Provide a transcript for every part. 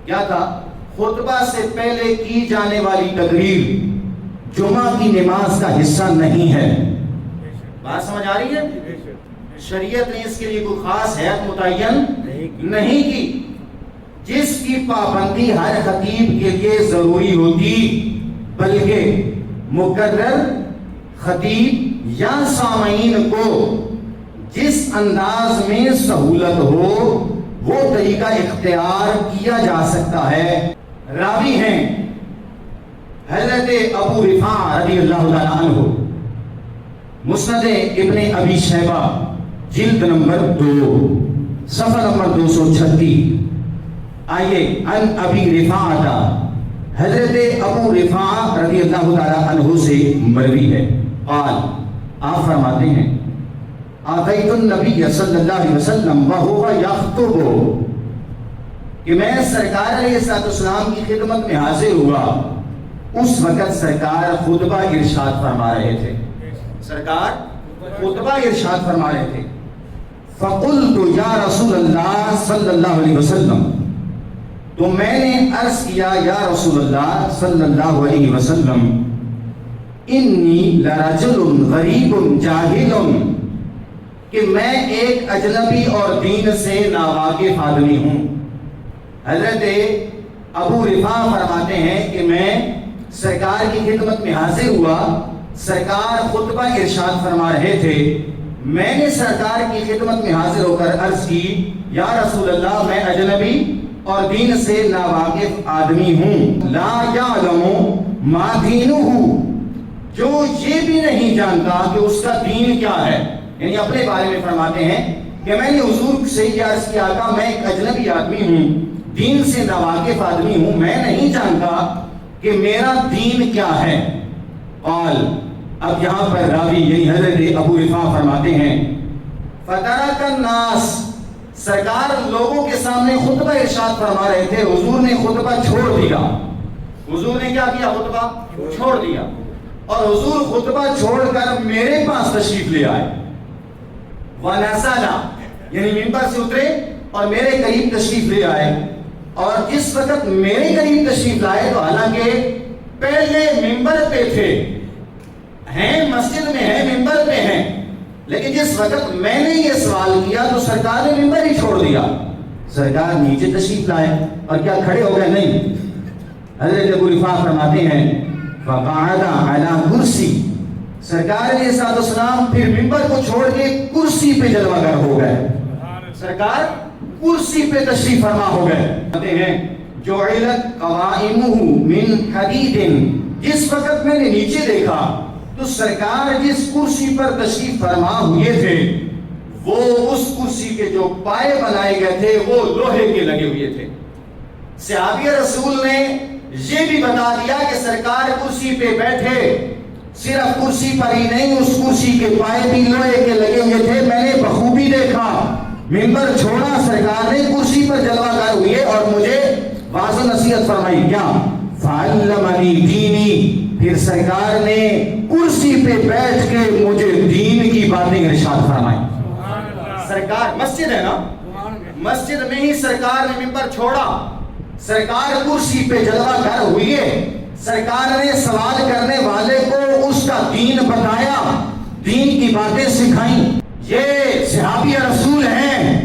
کیا تھا؟ خطبہ سے پہلے کی جانے والی تقریر جمعہ کی نماز کا حصہ نہیں ہے۔ بات سمجھ آ رہی ہے؟ شریعت نے اس کے لیے کوئی خاص حیت متعین نہیں کی، جس کی پابندی ہر خطیب کے لیے ضروری ہوتی، بلکہ مقرر خطیب یا سامعین کو جس انداز میں سہولت ہو وہ طریقہ اختیار کیا جا سکتا ہے۔ راوی ہیں حضرت ابو رفاعہ رضی اللہ تعالیٰ عنہ، مسند ابن ابی شیبہ جلد نمبر 2 صفحہ نمبر 236۔ آئیے، ان ابی رفاعہ، حضرت ابو رفاعہ رضی اللہ تعالیٰ عنہ سے مروی ہے، قال، آپ فرماتے ہیں، آتیت النبی صلی اللہ علیہ وسلم وہو یخطب، کہ میں سرکار علیہ السلام کی خدمت میں حاضر ہوا، اس وقت سرکار خطبہ ارشاد فرما رہے تھے، سرکار خطبہ ارشاد فرما رہے تھے۔ فقلت یا رسول اللہ صلی اللہ علیہ وسلم، تو میں نے عرض کیا یا رسول اللہ صلی اللہ علیہ وسلم، انی لرجل غریب جاہل، کہ میں ایک اجنبی اور دین سے ناواقف آدمی ہوں۔ حضرت ابو رفاعہ فرماتے ہیں کہ میں سرکار کی خدمت میں حاضر ہوا، سرکار خطبہ ارشاد فرما رہے تھے، میں نے سرکار کی خدمت میں حاضر ہو کر عرض کی یا رسول اللہ، میں اجنبی اور دین سے ناواقف آدمی ہوں، لا یعلم ما دینہ، جو یہ بھی نہیں جانتا کہ اس کا دین کیا ہے۔ یعنی اپنے بارے میں فرماتے ہیں کہ میں نے حضور سے یہ عرض کیا تھا، میں ایک اجنبی آدمی ہوں، دین سے ناواقف آدمی ہوں، میں نہیں جانتا کہ میرا دین کیا ہے۔ قال، اب یہاں پر راوی یعنی حضرت ابو رفاعہ فرماتے ہیں، فترک الناس، سرکار لوگوں کے سامنے خطبہ ارشاد فرما رہے تھے، حضور نے خطبہ چھوڑ دیا۔ حضور نے کیا کیا؟ خطبہ چھوڑ دیا، اور حضور خطبہ چھوڑ کر میرے پاس تشریف لے آئے۔ وَنَزَلَ، یعنی ممبر سے اترے اور میرے قریب تشریف لے آئے، اور جس وقت میرے قریب تشریف لائے تو حالانکہ پہلے ممبر پہ تھے، ہیں مسجد میں ہیں، ممبر پہ ہیں، لیکن جس وقت میں نے یہ سوال کیا تو سرکار نے ممبر ہی چھوڑ دیا۔ سرکار نیچے تشریف لائے اور کیا کھڑے ہو گئے؟ نہیں۔ حضرت ابو رفاعہ فرماتے ہیں، فَقَعَدَ عَلَى كُرْسِي، سرکار علیہ السلام پھر ممبر کو چھوڑ کے کرسی پہ جلوہ گر ہو گئے، سرکار کرسی پہ تشریف فرما ہو گئے۔ کہتے ہیں جُعِلَتْ قَوَائِمُهُ مِنْ حَدِيدٍ، جس وقت میں نے نیچے دیکھا تو سرکار جس کرسی پر تشریف فرما ہوئے تھے وہ اس کرسی کے جو پائے بنائے گئے تھے وہ لوہے کے لگے ہوئے تھے۔ صحابی رسول نے یہ بھی بتا دیا کہ سرکار کرسی پہ بیٹھے، صرف کرسی پر ہی نہیں، اس کرسی کے پائے بھی لوہے کے لگے ہوئے تھے۔ میں نے بخوبی دیکھا، ممبر چھوڑا، سرکار نے کرسی پر جلوہ گر ہوئے اور مجھے واضح نصیحت فرمائی، کیا؟ فَعَلَّمَنِي دِینِی، پھر سرکار نے کرسی پہ بیٹھ کے مجھے دین کی باتیں ارشاد فرمائی۔ سرکار مسجد ہے نا، مسجد میں ہی سرکار نے ممبر چھوڑا، سرکار کرسی پہ جلوہ گر ہوئے، سرکار نے سوال کرنے والے کو اس کا دین بتایا، دین کی باتیں سکھائیں۔ یہ صحابی رسول ہیں،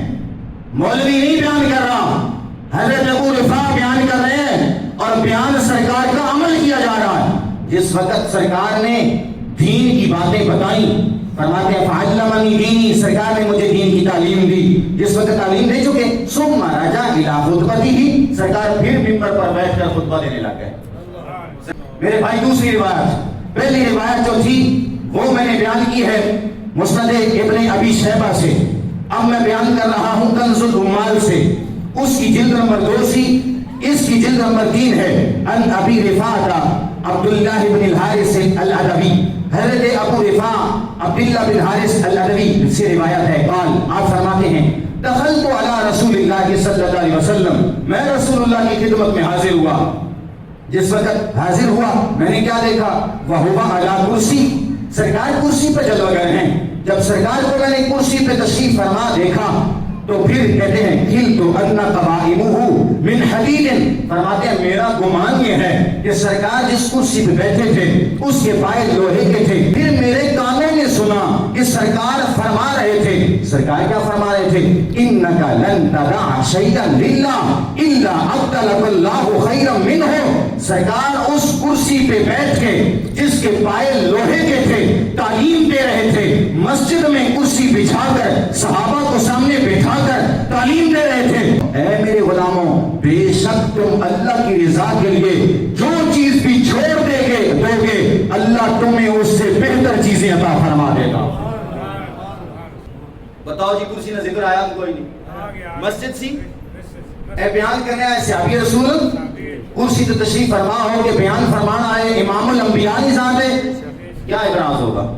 مولوی نہیں بیان کر رہا، حضرت ابو رفاعہ بیان کر رہے ہیں، اور بیان سرکار کا عمل کیا جا رہا ہے۔ جس وقت سرکار نے دین کی باتیں بتائیں، فرماتے ہیں فَعَلَّمَنِي دِینِی، سرکار نے مجھے دین کی تعلیم دی۔ جس وقت تعلیم دے چکے، ثُمَّ رَجَعَ إِلَىٰ خُطْبَتِهِ، سرکار پھر ممبر پر بیٹھ کر خطبہ دینے لگ گئے۔ میرے بھائی، دوسری روایت، پہلی روایت جو تھی وہ میں نے بیان کی ہے مسند ابن ابی شیبہ سے، اب میں بیان کر رہا ہوں کنز العمال سے، اس کی جلد نمبر 2 سی، اس کی جلد نمبر 3 ہے۔ ان ابی رفاعہ عبداللہ بن الحارث العدوی، حضرت ابو رفاعہ عبداللہ بن حارث العدوی سے روایت ہے، قال، آپ فرماتے ہیں، دخلت علی رسول اللہ صلی اللہ علیہ وسلم، میں رسول اللہ کی خدمت میں حاضر ہوا۔ جس وقت حاضر ہوا میں نے کیا دیکھا؟ وَهُوَ عَلَى كُرْسِی، سرکار کرسی پہ جلوہ گر ہیں۔ جب سرکار کو میں نے کرسی پہ تشریف فرما دیکھا تو پھر کہتے ہیں کل تو ادنا قوائمہ من حدید، فرماتے ہیں میرا گمان یہ ہے کہ سرکار جس کرسی پہ بیٹھے تھے اس کے پائے لوہے کے تھے. پھر میرے کانوں نے سنا کہ سرکار فرما رہے تھے. سرکار کیا فرما رہے تھے؟ انک لن تدع شیئا للہ الا ابدلک اللہ خیرا منہ. سرکار اس کرسی پہ بیٹھ کے جس کے پائے لوہے کے تھے تعلیم دے رہے تھے، مسجد میں کرسی بچھا کر صحابہ کو سامنے بٹھا کر تعلیم دے رہے تھے. اے میرے غلاموں، بے شک تم اللہ کی رضا کے لیے جو چیز بھی چھوڑ دو گے اللہ تمہیں اس سے بہتر چیزیں عطا فرما دے گا. بتاؤ جی، کرسی نہ ذکر آیا کوئی نہیں، مسجد سی اے بیان کرنے آئے صحابی رسول، کرسی تو تشریف فرما ہو کہ بیان فرمانا آئے امام الانبیاء نظام ہے، کیا اعتراض ہوگا؟